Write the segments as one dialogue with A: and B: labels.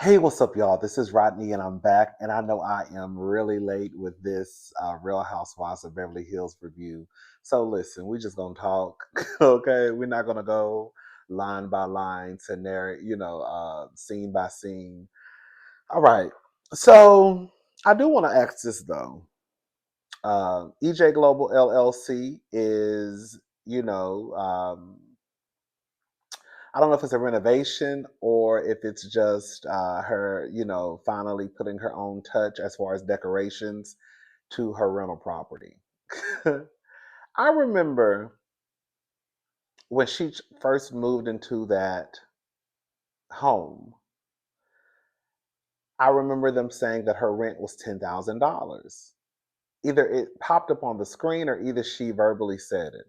A: Hey, what's up, y'all? This is Rodney, and I'm back. And I know I am really late with this Real Housewives of Beverly Hills review. So listen, we just gonna talk, okay? We're not gonna go line by line, scenario, scene by scene. All right. So I do want to ask this though. EJ Global LLC is, I don't know if it's a renovation or if it's just her, finally putting her own touch as far as decorations to her rental property. I remember when she first moved into that home, I remember them saying that her rent was $10,000. Either it popped up on the screen or either she verbally said it.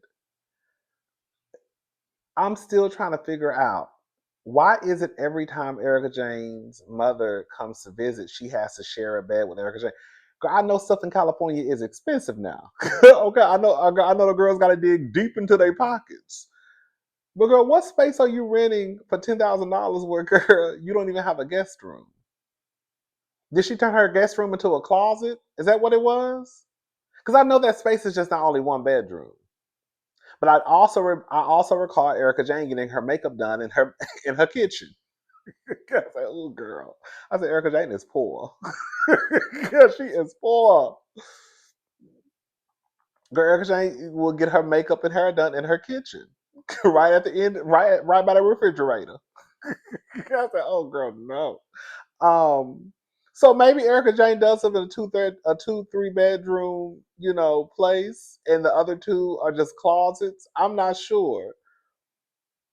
A: I'm still trying to figure out why is it every time Erica Jane's mother comes to visit, she has to share a bed with Erica Jane. I know stuff in California is expensive now. Okay, I know the girls got to dig deep into their pockets. But girl, what space are you renting for $10,000 where girl you don't even have a guest room? Did she turn her guest room into a closet? Is that what it was? Because I know that space is just not only one bedroom. But I also recall Erica Jane getting her makeup done in her in her kitchen. I said, "Oh, girl," I said, "Erica Jane is poor. Yeah, she is poor." Girl, Erica Jane will get her makeup and hair done in her kitchen, right at the end, right by the refrigerator. I said, "Oh, girl, no." Um, so maybe Erica Jane does live in a 2-3 bedroom, place, and the other two are just closets. I'm not sure.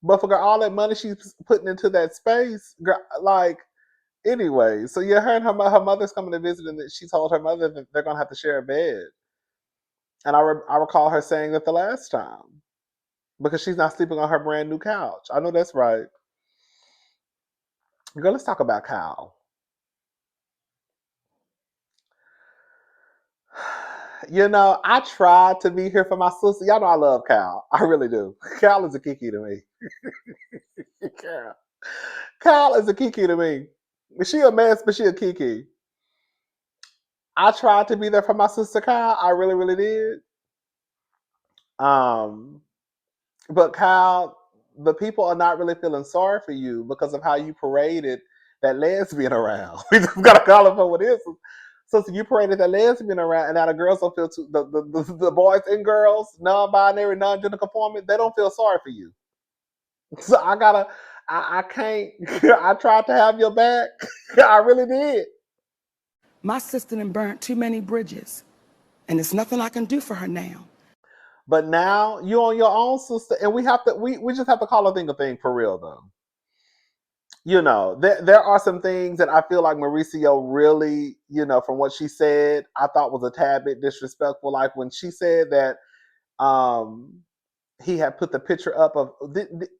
A: But for all that money she's putting into that space, girl, like anyway. So yeah, her and her mother's coming to visit, and she told her mother that they're gonna have to share a bed. And I recall her saying that the last time because she's not sleeping on her brand new couch. I know that's right. Girl, let's talk about Kyle. I tried to be here for my sister. Y'all know I love Kyle. I really do. Kyle is a kiki to me. Kyle. Kyle is a kiki to me. She a mess, but she a kiki. I tried to be there for my sister Kyle. I really, really did. Um, but Kyle, the people are not really feeling sorry for you because of how you paraded that lesbian around. We just gotta call it for what it is. So you paraded that lesbian around, and now the girls don't feel too. The boys and girls, non-binary, non-gender conforming, they don't feel sorry for you. So I gotta. I can't. I tried to have your back. I really did.
B: My sister done burnt too many bridges, and there's nothing I can do for her now.
A: But now you on your own, sister, and we just have to call a thing for real though. There are some things that I feel like Mauricio really, from what she said, I thought was a tad bit disrespectful. Like when she said that um he had put the picture up of,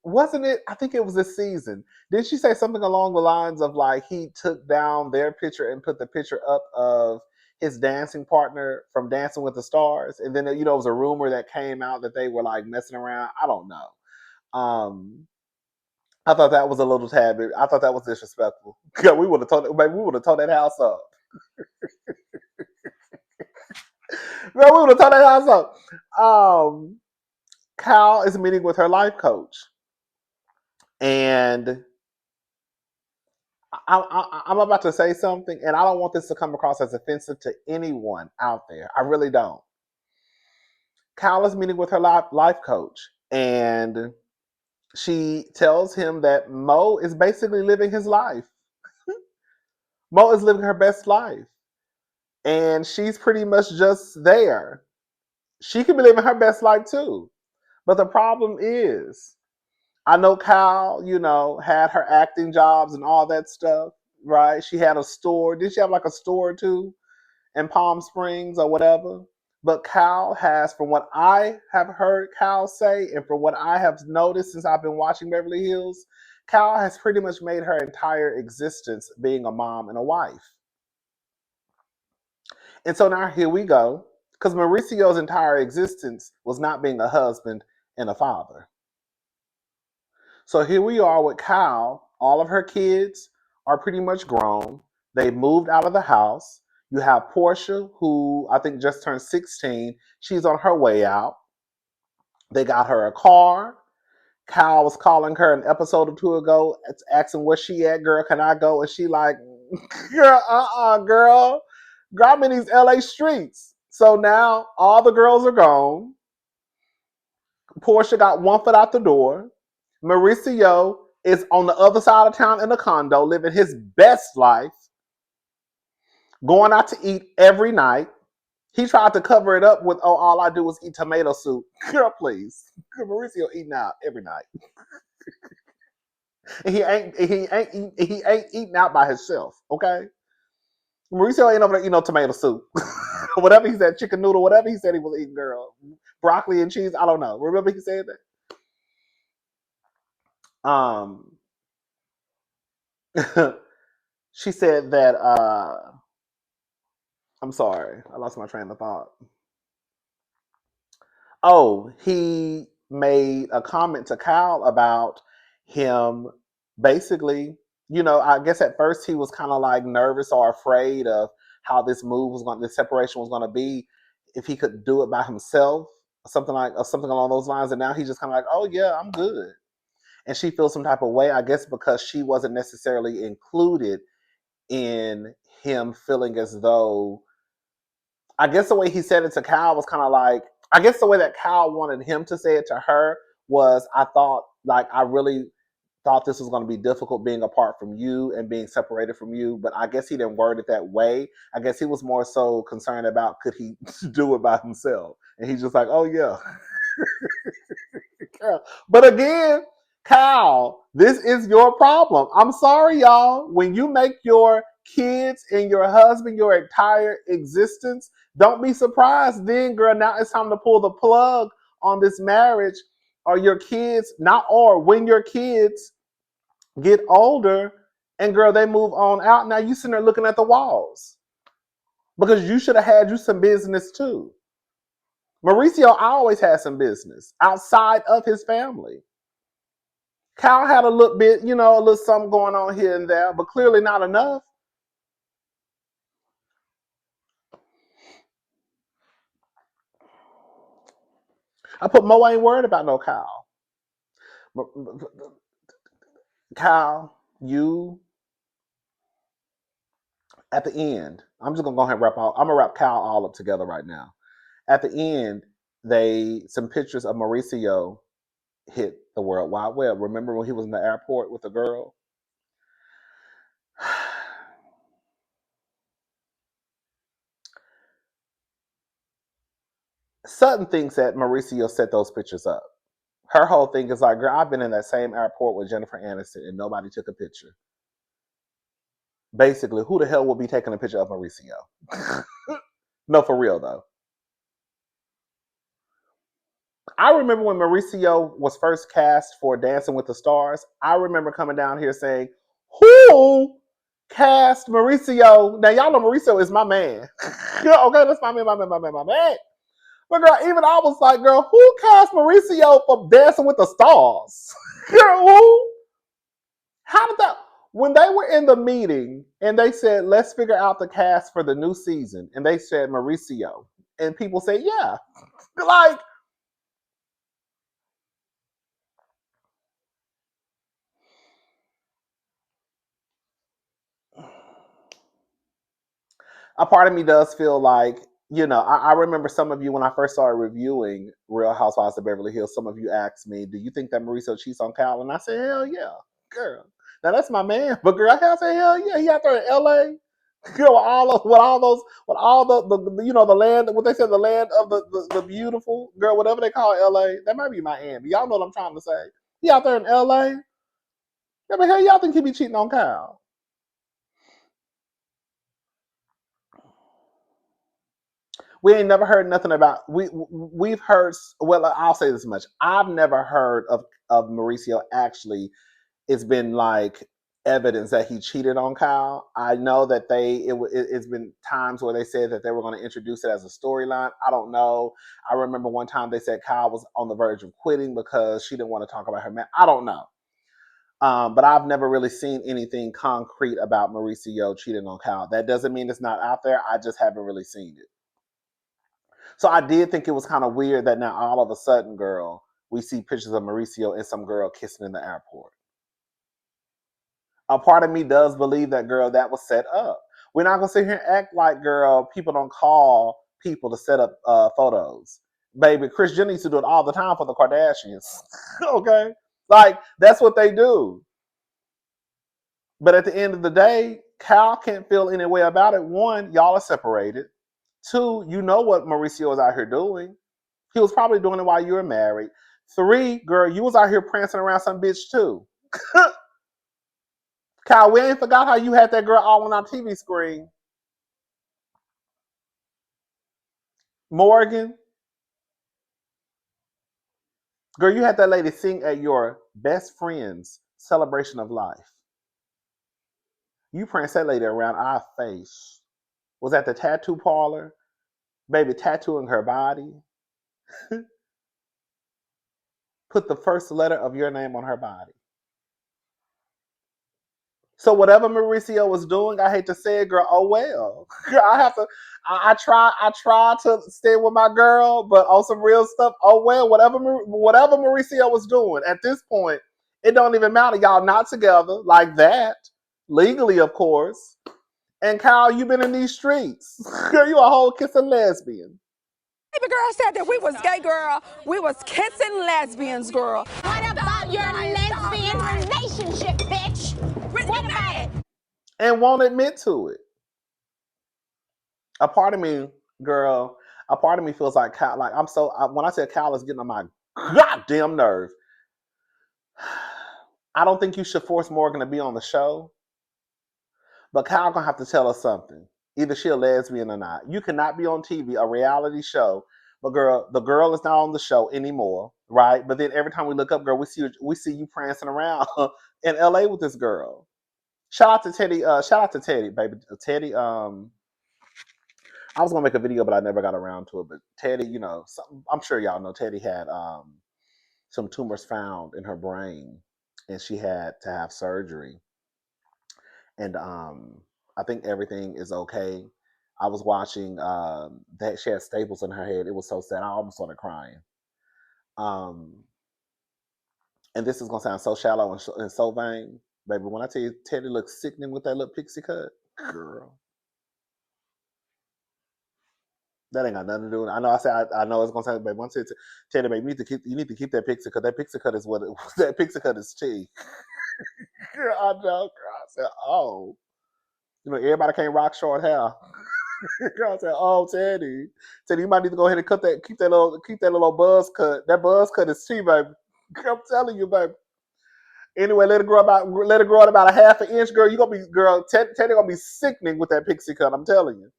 A: wasn't it? I think it was this season. Did she say something along the lines of like he took down their picture and put the picture up of his dancing partner from Dancing with the Stars? And then, it was a rumor that came out that they were like messing around. I don't know. I thought that was a little tad bit. I thought that was disrespectful. Yeah, we would have told. Maybe we would have tore that house up. Man, we would have tore that house up. Cal is meeting with her life coach, and I'm about to say something, and I don't want this to come across as offensive to anyone out there. I really don't. Cal is meeting with her life coach, and she tells him that Mo is basically living his life. Mo is living her best life. And she's pretty much just there. She could be living her best life too. But the problem is, I know Kyle, had her acting jobs and all that stuff, right? She had a store. Did she have like a store too in Palm Springs or whatever? But Kyle has, from what I have heard Kyle say, and from what I have noticed since I've been watching Beverly Hills, Kyle has pretty much made her entire existence being a mom and a wife. And so now here we go, because Mauricio's entire existence was not being a husband and a father. So here we are with Kyle. All of her kids are pretty much grown. They moved out of the house. You have Portia, who I think just turned 16. She's on her way out. They got her a car. Kyle was calling her an episode or two ago, asking where she at, girl, can I go? And she like, girl, girl. Girl, I'm in these LA streets. So now all the girls are gone. Portia got one foot out the door. Mauricio is on the other side of town in a condo, living his best life, going out to eat every night. He tried to cover it up with, oh, all I do is eat tomato soup. Girl, please. Mauricio eating out every night. And he ain't eating out by himself, okay? Mauricio ain't over there eating no tomato soup. Whatever he said, chicken noodle, whatever he said he was eating, girl. Broccoli and cheese, I don't know. Remember he said that? She said that I'm sorry, I lost my train of thought. Oh, he made a comment to Kyle about him basically, I guess at first he was kind of like nervous or afraid of how this this separation was gonna be if he could do it by himself, something along those lines. And now he's just kind of like, oh yeah, I'm good. And she feels some type of way, I guess, because she wasn't necessarily included in him feeling as though, I guess the way he said it to Kyle was kind of like, I guess the way that Kyle wanted him to say it to her was, I really thought this was going to be difficult being apart from you and being separated from you. But I guess he didn't word it that way. I guess he was more so concerned about could he do it by himself. And he's just like, oh, yeah. But again, Kyle, this is your problem. I'm sorry, y'all. When you make your kids and your husband your entire existence, don't be surprised then, girl. Now it's time to pull the plug on this marriage, or your kids, when your kids get older and, girl, they move on out. Now you sitting there looking at the walls because you should have had you some business too. Mauricio always had some business outside of his family. Kyle had a little bit, a little something going on here and there, but clearly not enough. I put Mo ain't worried about no Kyle. Kyle, you at the end, I'm just gonna go ahead and I'm gonna wrap Kyle all up together right now. At the end, some pictures of Mauricio hit the World Wide Web. Remember when he was in the airport with the girl? Sutton thinks that Mauricio set those pictures up. Her whole thing is like, girl, I've been in that same airport with Jennifer Aniston and nobody took a picture. Basically, who the hell will be taking a picture of Mauricio? No, for real though. I remember when Mauricio was first cast for Dancing with the Stars. I remember coming down here saying, who cast Mauricio? Now, y'all know Mauricio is my man. Okay, that's my man. But, girl, even I was like, girl, who cast Mauricio for Dancing with the Stars? Girl, who? How did that? When they were in the meeting and they said, let's figure out the cast for the new season, and they said Mauricio, and people say, yeah. Like, a part of me does feel like, I remember some of you when I first started reviewing Real Housewives of Beverly Hills, some of you asked me, do you think that Mauricio cheats on Kyle? And I said, hell yeah, girl. Now that's my man. But, girl, I say, hell yeah, he out there in LA. Girl, with all the land, what they said, the land of the beautiful, girl, whatever they call LA. That might be Miami. Y'all know what I'm trying to say. He out there in LA. Yeah, but hell, y'all think he be cheating on Kyle? We ain't never heard nothing about we've heard, well, I'll say this much. I've never heard of Mauricio actually. It's been like evidence that he cheated on Kyle. I know that it's been times where they said that they were going to introduce it as a storyline. I don't know. I remember one time they said Kyle was on the verge of quitting because she didn't want to talk about her man. I don't know. But I've never really seen anything concrete about Mauricio cheating on Cal. That doesn't mean it's not out there. I just haven't really seen it. So I did think it was kind of weird that now all of a sudden, girl, we see pictures of Mauricio and some girl kissing in the airport. A part of me does believe that, girl, that was set up. We're not gonna sit here and act like, girl, people don't call people to set up photos. Baby, Kris Jenner used to do it all the time for the Kardashians. Okay, like that's what they do. But at the end of the day, Cal can't feel any way about it. One, y'all are separated. Two, you know what Mauricio is out here doing. He was probably doing it while you were married. Three, girl, you was out here prancing around some bitch too. Cal, we ain't forgot how you had that girl all on our TV screen. Morgan, girl, you had that lady sing at your best friend's celebration of life. You pranced that lady around our face. Was at the tattoo parlor, baby, tattooing her body. Put the first letter of your name on her body. So whatever Mauricio was doing, I hate to say it, girl. Oh well. Girl, I have to. I try to stay with my girl, but on some real stuff. Oh well. Whatever Mauricio was doing at this point, it don't even matter. Y'all not together like that legally, of course. And Kyle, you been in these streets. Girl, you a whole kissing lesbian.
B: Baby girl said that we was gay, girl. We was kissing lesbians, girl.
C: What about your lesbian relationship, bitch? What about it?
A: And won't admit to it. A part of me, girl, a part of me feels like Cal. Like when I said Cal is getting on my goddamn nerve. I don't think you should force Morgan to be on the show, but Cal gonna have to tell us something. Either she a lesbian or not. You cannot be on TV, a reality show, but girl, the girl is not on the show anymore, right? But then every time we look up, girl, we see you prancing around in LA with this girl. Shout out to Teddy. Shout out to Teddy, baby. Teddy. I was gonna make a video, but I never got around to it. But Teddy, I'm sure y'all know Teddy had some tumors found in her brain, and she had to have surgery. And I think everything is okay. I was watching that she had staples in her head. It was so sad. I almost started crying. Um, and this is gonna sound so shallow and so vain, baby. When I tell you Teddy looks sickening with that little pixie cut, girl. That ain't got nothing to do with it. I know. I know it's gonna sound, baby. Once it's Teddy, baby, you need to keep that pixie cut. That pixie cut is what that pixie cut is tea. Girl, I know. Girl, I said, oh, everybody can't rock short hair. Girl, I said, oh, Teddy, you might need to go ahead and keep that little buzz cut. That buzz cut is tea, baby. I'm telling you, baby. Anyway, let it grow out about a half an inch, girl. You gonna be, girl. Teddy gonna be sickening with that pixie cut. I'm telling you.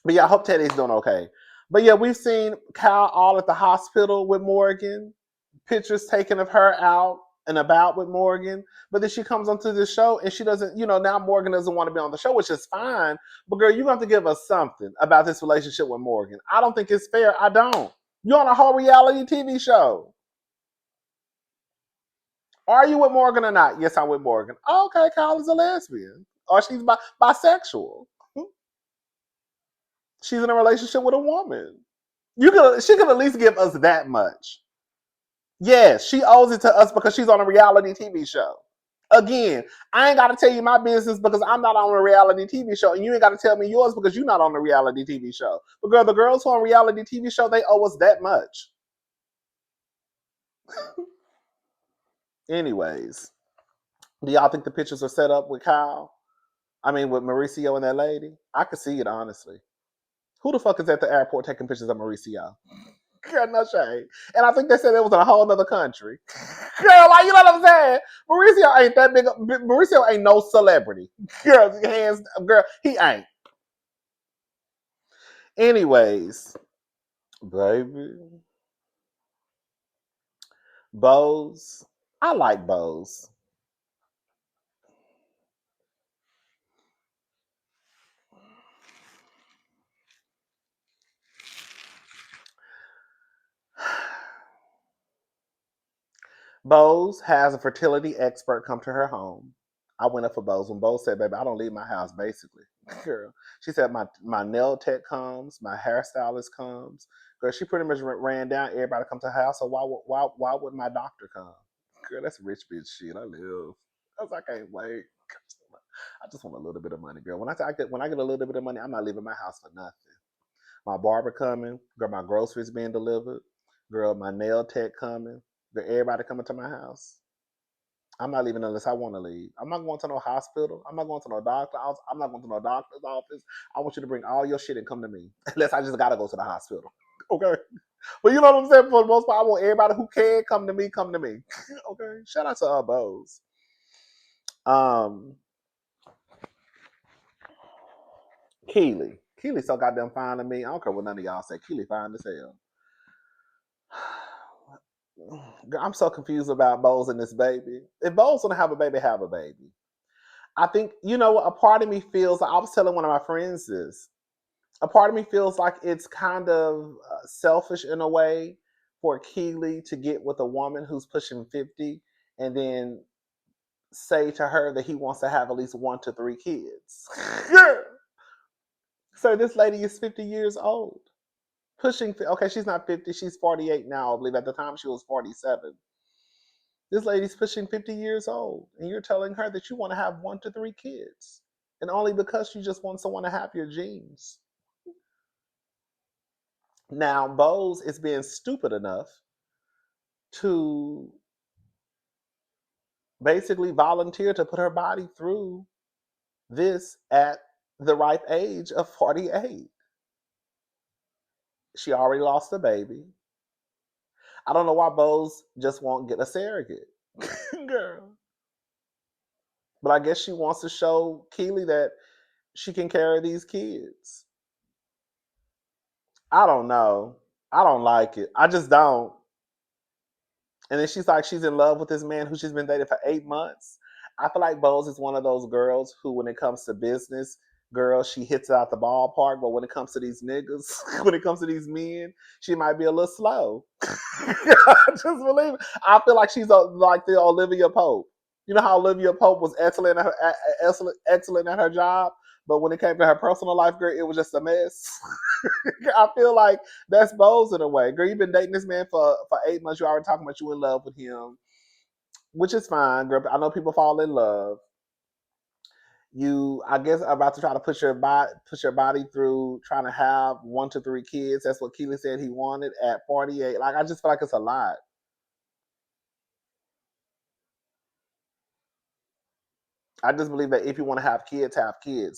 A: But yeah, I hope Teddy's doing okay. But yeah, we've seen Kyle all at the hospital with Morgan, pictures taken of her out and about with Morgan. But then she comes onto the show and she doesn't, now Morgan doesn't want to be on the show, which is fine. But girl, you have to give us something about this relationship with Morgan. I don't think it's fair. I don't. You're on a whole reality TV show. Are you with Morgan or not? Yes, I'm with Morgan. Okay, Kyle is a lesbian. Or she's bisexual. She's in a relationship with a woman. She could at least give us that much. Yes, she owes it to us because she's on a reality TV show. Again, I ain't got to tell you my business because I'm not on a reality TV show, and you ain't got to tell me yours because you're not on a reality TV show. But girl, the girls who are on reality TV show, they owe us that much. Anyways, do y'all think the pictures are set up with Kyle? I mean, with Mauricio and that lady? I could see it, honestly. Who the fuck is at the airport taking pictures of Mauricio? Girl, no shade. And I think they said it was in a whole other country. Girl, like, you know what I'm saying? Mauricio ain't that big. Mauricio ain't no celebrity. Girl, he ain't. Anyways, baby. Bows. I like bows. Bose has a fertility expert come to her home. I went up for Bose when Bose said, "Baby, I don't leave my house." Basically, girl, she said my nail tech comes, my hairstylist comes. Girl, she pretty much ran down everybody come to her house. So why would my doctor come? Girl, that's rich bitch shit. I live. I can't wait. I just want a little bit of money, girl. When I get a little bit of money, I'm not leaving my house for nothing. My barber coming, girl. My groceries being delivered, girl. My nail tech coming, girl. Everybody coming to my house. I'm not leaving unless I want to leave. I'm not going to no hospital. I'm not going to no doctor. I'm not going to no doctor's office. I want you to bring all your shit and come to me, unless I just gotta go to the hospital. Okay, but you know what I'm saying. For the most part, I want everybody who can come to me, come to me. Okay, shout out to Bose. Um, Keely. Keely so goddamn fine to me. I don't care what none of y'all say. Keely fine as hell. I'm so confused about Bose and this baby. If Bose want to have a baby, have a baby. I think, you know what, a part of me feels, I was telling one of my friends this, a part of me feels like it's kind of selfish in a way for Keely to get with a woman who's pushing 50 and then say to her that he wants to have at least 1 to 3 kids. So this lady is 50 years old. Pushing, okay, she's not 50, she's 48 now, I believe. At the time she was 47. This lady's pushing 50 years old, and you're telling her that you want to have 1 to 3 kids, and only because you just want someone to have your genes. Now, Bose is being stupid enough to basically volunteer to put her body through this at the ripe age of 48. She already lost a baby. I don't know why Bose just won't get a surrogate. Girl. But I guess she wants to show Keely that she can carry these kids. I don't know. I don't like it. I just don't. And then she's like, she's in love with this man who she's been dating for 8 months. I feel like Bose is one of those girls who, when it comes to business, girl, she hits it out the ballpark. But when it comes to these niggas, when it comes to these men, she might be a little slow. I just believe it. I feel like she's like the Olivia Pope. You know how Olivia Pope was excellent at her job, but when it came to her personal life, girl, it was just a mess. I feel like that's Bose in a way. Girl, you've been dating this man for 8 months. You already talking about you in love with him, which is fine, girl. I know people fall in love. You, I guess, are about to try to push your body through trying to have 1 to 3 kids. That's what Keely said he wanted at 48. Like, I just feel like it's a lot. I just believe that if you want to have kids,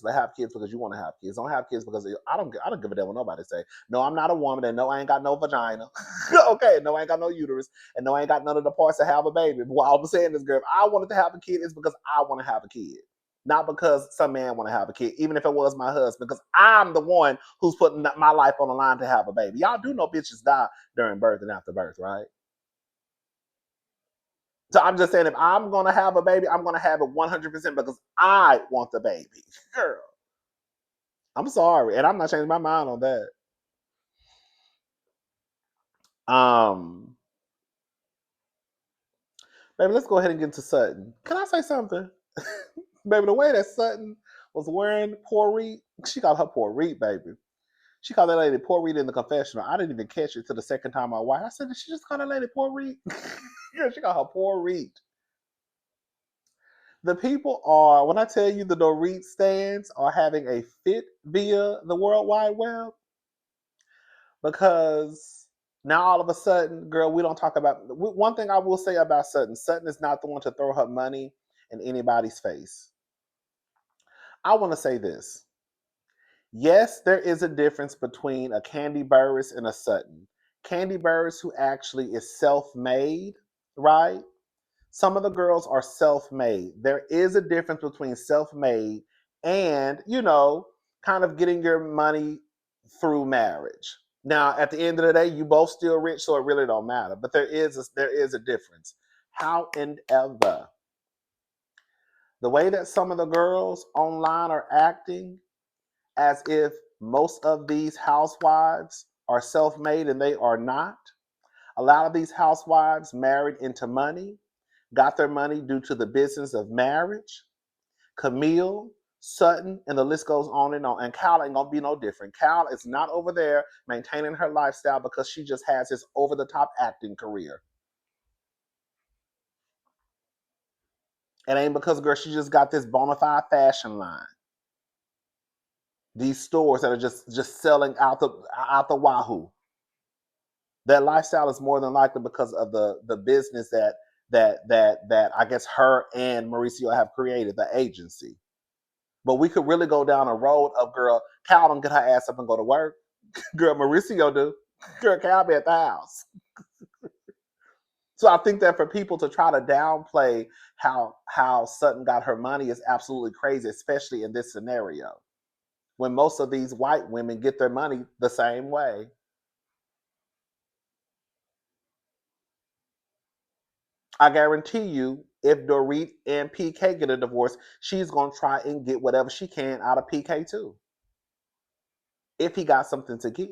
A: but have kids because you want to have kids. Don't have kids because I don't give a damn what nobody say. No, I'm not a woman, and no, I ain't got no vagina. Okay, no, I ain't got no uterus, and no, I ain't got none of the parts to have a baby. But what I'm saying is, girl, if I wanted to have a kid, it's because I want to have a kid, not because some man want to have a kid. Even if it was my husband, because I'm the one who's putting my life on the line to have a baby. Y'all do know bitches die during birth and after birth, right? So I'm just saying, if I'm gonna have a baby, I'm gonna have it 100% because I want the baby, girl. I'm sorry, and I'm not changing my mind on that. Um, Baby, let's go ahead and get into Sutton. Can I say something, baby? The way that Sutton was wearing poor Reed, she called her poor Reed, baby. She called that lady poor Reed in the confessional. I didn't even catch it till the second time I watched. I said, did she just call that lady poor Reed? Yeah, she called her poor Reed. The people are, when I tell you the Dorit stands are having a fit via the World Wide Web, because now all of a sudden, girl, we don't talk about, one thing I will say about Sutton, Sutton is not the one to throw her money in anybody's face. I want to say this. Yes, there is a difference between a Candy Burris and a Sutton. Candy Burris, who actually is self-made, right? Some of the girls are self-made. There is a difference between self-made and, kind of getting your money through marriage. Now, at the end of the day, you both still rich, so it really don't matter. But there is a difference. However, the way that some of the girls online are acting as if most of these housewives are self-made and they are not. A lot of these housewives married into money. got their money due to the business of marriage. Camille, Sutton, and the list goes on and on. And Kyle ain't gonna be no different. Kyle is not over there maintaining her lifestyle because she just has this over-the-top acting career. It ain't because, girl, she just got this bona fide fashion line. These stores that are just selling out the wahoo. That lifestyle is more than likely because of the business that I guess her and Mauricio have created, the agency. But we could really go down a road of, girl, Cal don't get her ass up and go to work. Girl, Mauricio do. Girl, Cal be at the house. So I think that for people to try to downplay how Sutton got her money is absolutely crazy, especially in this scenario, when most of these white women get their money the same way. I guarantee you, if Dorit and PK get a divorce, she's going to try and get whatever she can out of PK too, if he got something to give.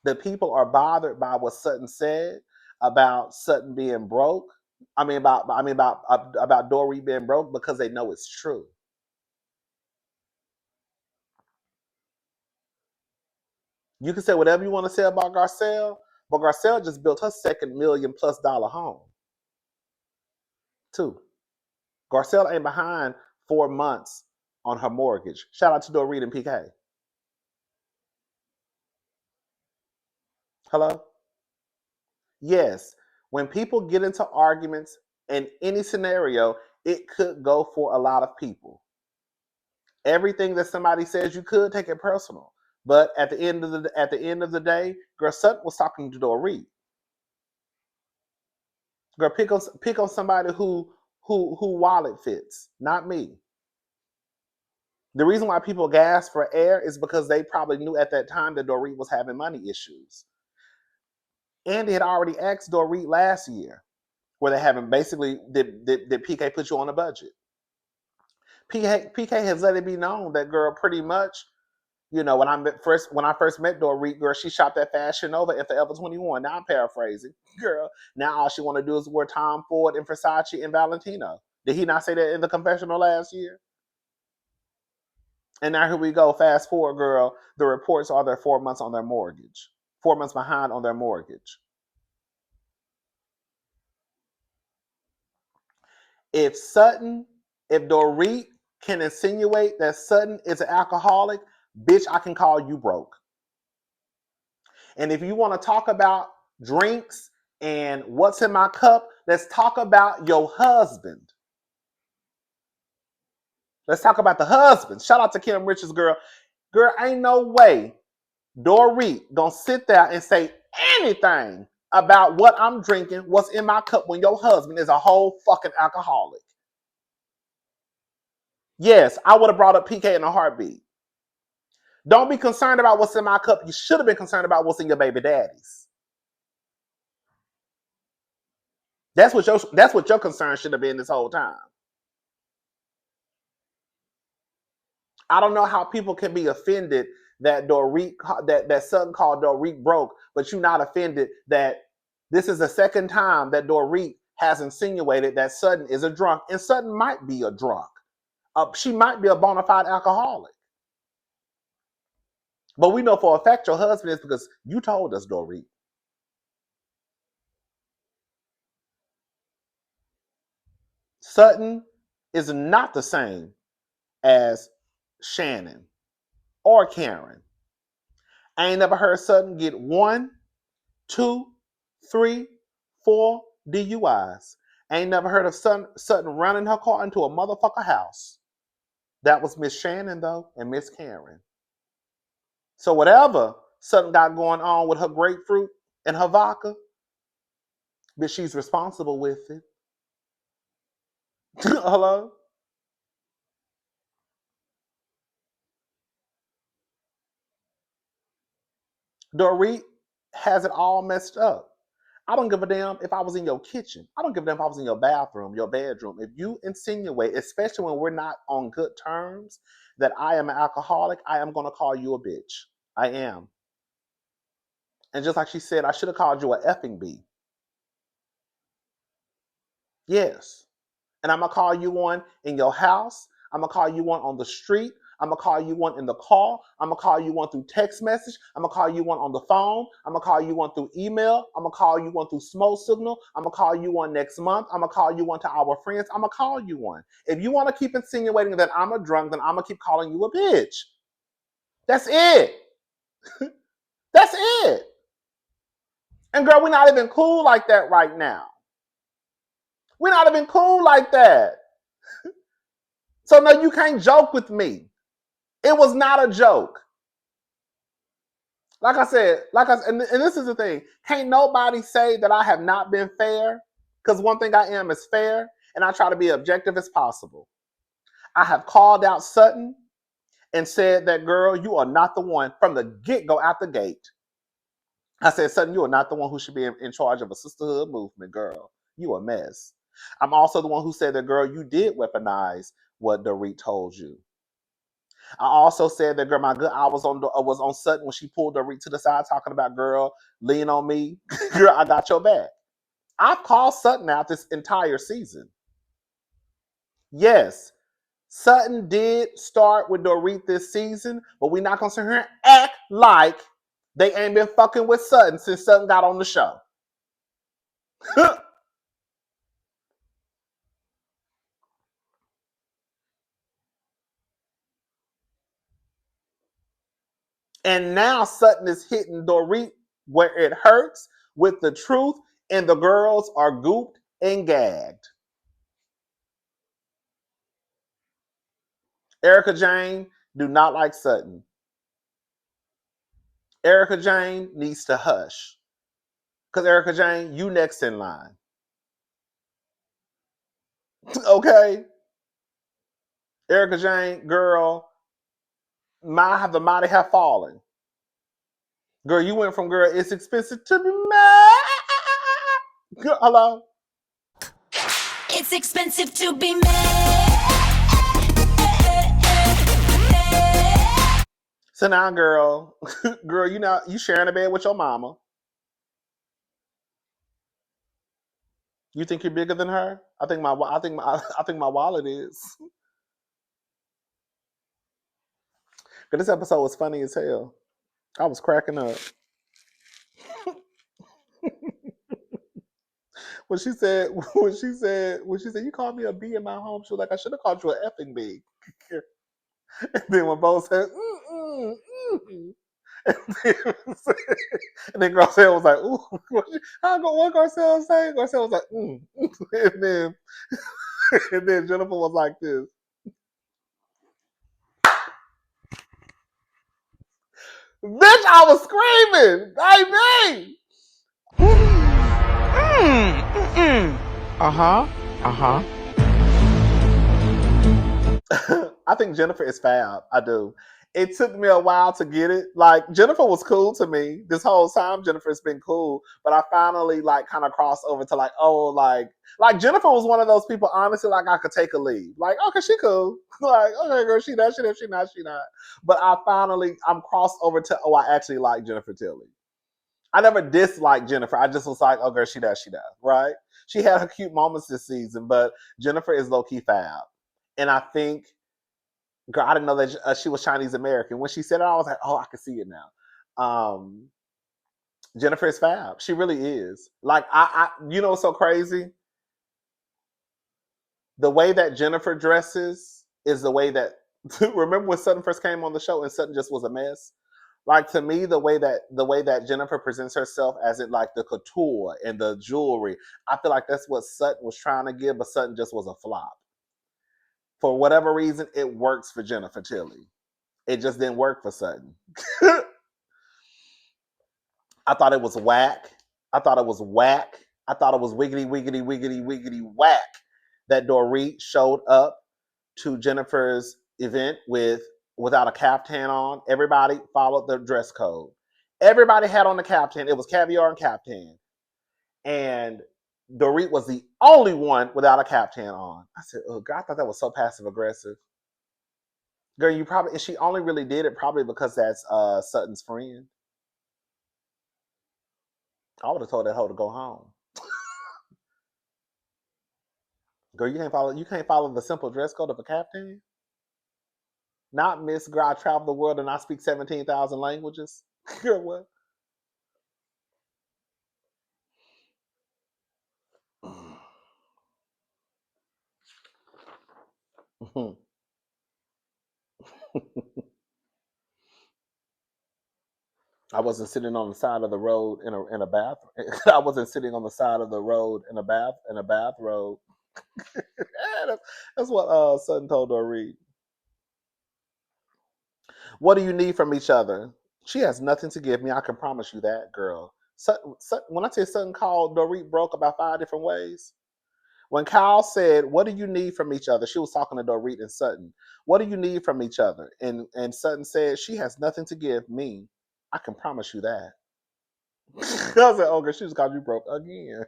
A: The people are bothered by what Sutton said about Sutton being broke. About Dorit being broke because they know it's true. You can say whatever you want to say about Garcelle, but Garcelle just built her second $1 million+ home, too. Garcelle ain't behind 4 months on her mortgage. Shout out to Dorit and PK. Hello? Yes, when people get into arguments in any scenario, it could go for a lot of people. Everything that somebody says, you could take it personal. But at the end of the day, girl, Sutton was talking to Dorit. Girl, pick on somebody who wallet fits, not me. The reason why people gasped for air is because they probably knew at that time that Dorit was having money issues. Andy had already asked Dorit last year, where they haven't basically did PK put you on a budget? PK has let it be known that, girl, pretty much, when I first met Dorit, girl, she shopped at Fashion Nova and Forever 21. Now I'm paraphrasing, girl. Now all she want to do is wear Tom Ford and Versace and Valentino. Did he not say that in the confessional last year? And now here we go. Fast forward, girl. The reports are they're 4 months on their mortgage. 4 months behind on their mortgage. If Dorit can insinuate that Sutton is an alcoholic, bitch, I can call you broke. And if you want to talk about drinks and what's in my cup, let's talk about your husband. Let's talk about the husband. Shout out to Kim Richards, girl. Girl, ain't no way Dorit gonna sit there and say anything about what I'm drinking, what's in my cup, when your husband is a whole fucking alcoholic. Yes, I would have brought up PK in a heartbeat. Don't be concerned about what's in my cup. You should have been concerned about what's in your baby daddy's. That's what your concern should have been this whole time. I don't know how people can be offended that that Sutton called Dorit broke, but you're not offended that this is the second time that Dorit has insinuated that Sutton is a drunk, and Sutton might be a drunk. She might be a bona fide alcoholic. But we know for a fact your husband is, because you told us, Dorit. Sutton is not the same as Shannon or Karen. I ain't never heard Sutton get 1, 2, 3, 4 DUIs. I ain't never heard of Sutton running her car into a motherfucker house. That was Miss Shannon, though, and Miss Karen. So whatever Sutton got going on with her grapefruit and her vodka, but she's responsible with it. Hello? Dorit has it all messed up. I don't give a damn if I was in your kitchen. I don't give a damn if I was in your bathroom, your bedroom. If you insinuate, especially when we're not on good terms, that I am an alcoholic, I am going to call you a bitch. I am. And just like she said, I should have called you a effing bee. Yes. And I'm going to call you one in your house. I'm going to call you one on the street. I'm going to call you one in the car. I'm going to call you one through text message. I'm going to call you one on the phone. I'm going to call you one through email. I'm going to call you one through smoke signal. I'm going to call you one next month. I'm going to call you one to our friends. I'm going to call you one. If you want to keep insinuating that I'm a drunk, then I'm going to keep calling you a bitch. That's it. That's it. And girl, we're not even cool like that right now. We're not even cool like that. So no, you can't joke with me. It was not a joke. Like I said, and this is the thing. Can't nobody say that I have not been fair, because one thing I am is fair, and I try to be objective as possible. I have called out Sutton and said that, girl, you are not the one from the get-go out the gate. I said, Sutton, you are not the one who should be in charge of a sisterhood movement, girl. You a mess. I'm also the one who said that, girl, you did weaponize what Dorit told you. I also said that, girl, my good eye was on Sutton when she pulled Dorit to the side talking about, girl, lean on me. Girl, I got your back. I've called Sutton out this entire season. Yes, Sutton did start with Dorit this season, but we're not going to sit here and act like they ain't been fucking with Sutton since Sutton got on the show. And now Sutton is hitting Dorit where it hurts with the truth, and the girls are gooped and gagged. Erica Jane do not like Sutton. Erica Jane needs to hush. Because Erica Jane, you next in line. Okay? Erica Jane, girl, the mighty have fallen. Girl, you went from, girl, it's expensive to be mad. Girl, hello?
C: It's expensive to be mad.
A: So now, girl, you sharing a bed with your mama. You think you're bigger than her? I think my wallet is. But this episode was funny as hell. I was cracking up. when she said, you called me a B in my home, she was like, I should have called you an effing B. And then when Bo said, and then Garcelle was like, ooh, what Garcelle say? Garcelle was like, and then Jennifer was like this. Bitch, I was screaming, baby. I think Jennifer is fab. I do. It took me a while to get it. Like, Jennifer was cool to me this whole time. Jennifer's been cool, but I finally like kind of crossed over to like Jennifer was one of those people. Honestly, like I could take a leave. Like, okay, she cool. Like, okay, girl, she not. But I'm crossed over to I actually like Jennifer Tilly. I never disliked Jennifer. I just was like, oh, girl, she does, right? She had her cute moments this season, but Jennifer is low key fab, and I think. Girl, I didn't know that she was Chinese American. When she said it, I was like, oh, I can see it now. Jennifer is fab. She really is. Like, you know what's so crazy? The way that Jennifer dresses is the way that, remember when Sutton first came on the show and Sutton just was a mess? Like, to me, the way that Jennifer presents herself as it like the couture and the jewelry, I feel like that's what Sutton was trying to give, but Sutton just was a flop. For whatever reason, it works for Jennifer Tilly. It just didn't work for Sutton. I thought it was whack. I thought it was wiggity, wiggity, wiggity, wiggity whack that Dorit showed up to Jennifer's event without a caftan on. Everybody followed the dress code. Everybody had on the caftan. It was caviar and caftan. And Dorit was the only one without a caftan on. I said, oh God, I thought that was so passive aggressive. Girl, she only really did it probably because that's Sutton's friend. I would have told that hoe to go home. Girl, you can't follow the simple dress code of a captain. Not Miss Girl, I travel the world and I speak 17,000 languages. Girl, what? I wasn't sitting on the side of the road in a bath. I wasn't sitting on the side of the road in a bathrobe. Yeah, that's what Sutton told her Reed. What do you need from each other? She has nothing to give me. I can promise you that, girl. When I tell you Sutton called Dorit broke about 5 different ways. When Kyle said, "What do you need from each other?" She was talking to Dorit and Sutton. What do you need from each other? And Sutton said, "She has nothing to give me. I can promise you that." I was like, "Oh, girl, she just got you broke again."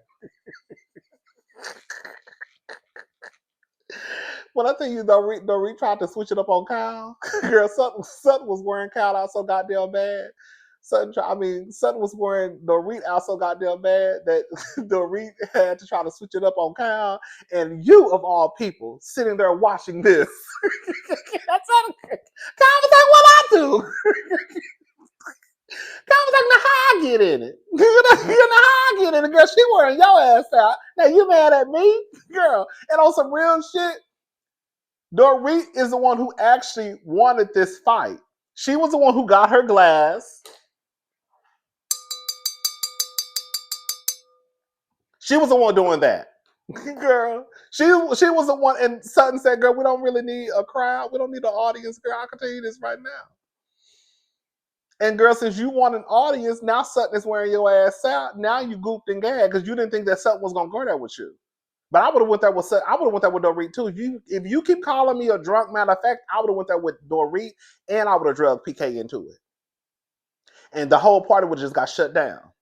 A: When I tell you, Dorit tried to switch it up on Kyle. Girl, Sutton was wearing Kyle out so goddamn bad. Sutton was wearing Dorit out so goddamn bad that Dorit had to try to switch it up on Kyle. And you, of all people, sitting there watching this. Kyle was like, "What I do?" Kyle was like, "Now how I get in it? You know how I get in it, girl? She wearing your ass out. Now you mad at me, girl?" And on some real shit, Dorit is the one who actually wanted this fight. She was the one who got her glass. She was the one doing that. Girl, she was the one, and Sutton said, "Girl, we don't really need a crowd. We don't need an audience, girl. I can tell you this right now." And girl, since you want an audience, now Sutton is wearing your ass out. Now you gooped and gagged because you didn't think that Sutton was gonna go there with you. But I would have went there with Sutton. I would have went there with Dorit too. If you keep calling me a drunk, matter of fact, I would have went there with Dorit, and I would have drugged PK into it, and the whole party would have just got shut down.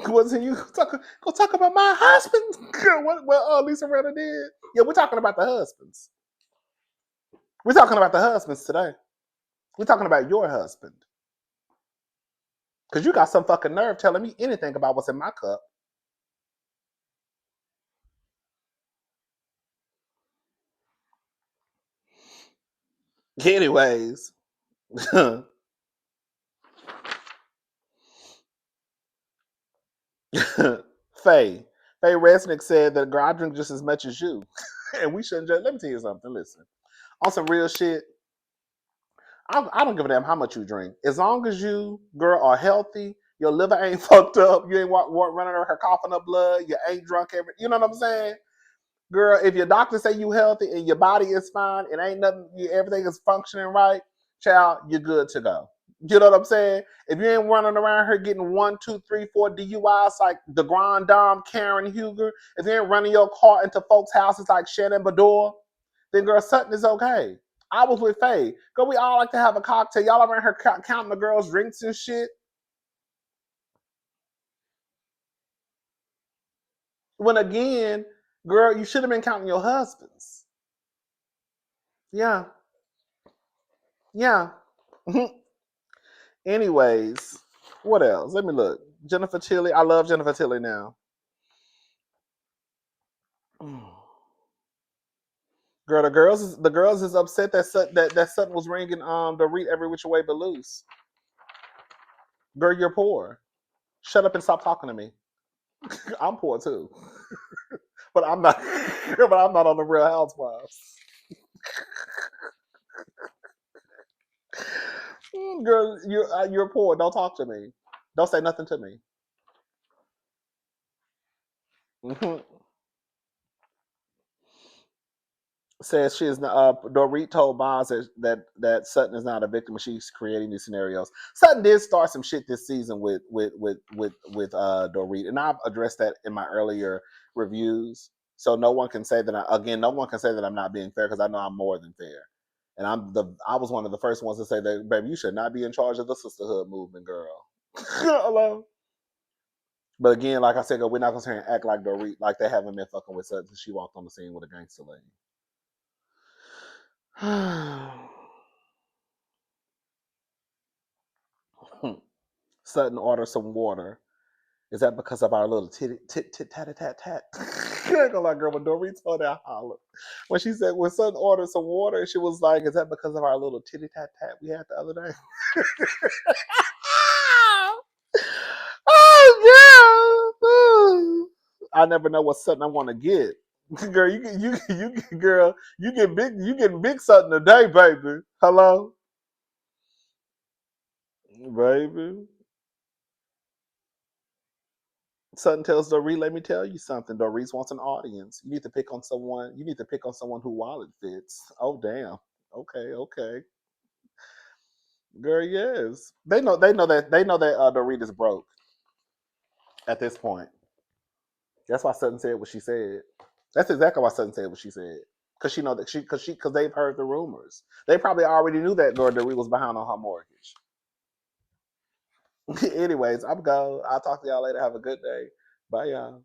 A: Wasn't you go talk about my husband? Girl, what Lisa Rinna did? Yeah, we're talking about the husbands. We're talking about the husbands today. We're talking about your husband. Because you got some fucking nerve telling me anything about what's in my cup. Anyways. Faye. Faye Resnick said that, "Girl, I drink just as much as you." And we shouldn't just, let me tell you something. Listen. On some real shit, I don't give a damn how much you drink. As long as you, girl, are healthy, your liver ain't fucked up, you ain't running her coughing up blood, you ain't drunk you know what I'm saying? Girl, if your doctor say you healthy and your body is fine and ain't nothing, everything is functioning right, child, you're good to go. You know what I'm saying? If you ain't running around here getting 1, 2, 3, 4 DUIs like the Grand Dame Karen Huger, if you ain't running your car into folks' houses like Shannon Bador, then girl, something is okay. I was with Faye. Girl, we all like to have a cocktail. Y'all around here counting the girls' drinks and shit. When again, girl, you should have been counting your husbands. Yeah. Yeah. Anyways, what else? Let me look. Jennifer Tilly. I love Jennifer Tilly now. Girl, the girls is upset that Sutton was ringing the read every which way but loose. Girl, you're poor. Shut up and stop talking to me. I'm poor too, but I'm not. But I'm not on the Real Housewives. Girl, you're poor. Don't talk to me. Don't say nothing to me. Says she is not. Dorit told Bonds that Sutton is not a victim, and she's creating these scenarios. Sutton did start some shit this season with Dorit, and I've addressed that in my earlier reviews. So no one can say that. No one can say that I'm not being fair because I know I'm more than fair. And I was one of the first ones to say that, baby, you should not be in charge of the sisterhood movement, girl. Hello. But again, like I said, we're not gonna sit here and act like Dorit, like they haven't been fucking with Sutton since she walked on the scene with a gangster lady. Sutton ordered some water. Is that because of our little tit tat tat tat? I ain't gonna lie, girl, when Dorit told that holler, when she said, when Sutton ordered some water, she was like, is that because of our little titty tat tat we had the other day? Oh, yeah. I never know what Sutton I want to get. Girl, girl, you getting big Sutton today, baby. Hello? Baby. Sutton tells Dorit, let me tell you something. Dorit wants an audience. You need to pick on someone. You need to pick on someone who wallet fits. Oh damn. Okay, okay. Girl, yes. They know that Dorit is broke at this point. That's why Sutton said what she said. That's exactly why Sutton said what she said. Cause she know that because they've heard the rumors. They probably already knew that Dorit was behind on her mortgage. Anyways, I'm go. I'll talk to y'all later. Have a good day. Bye y'all.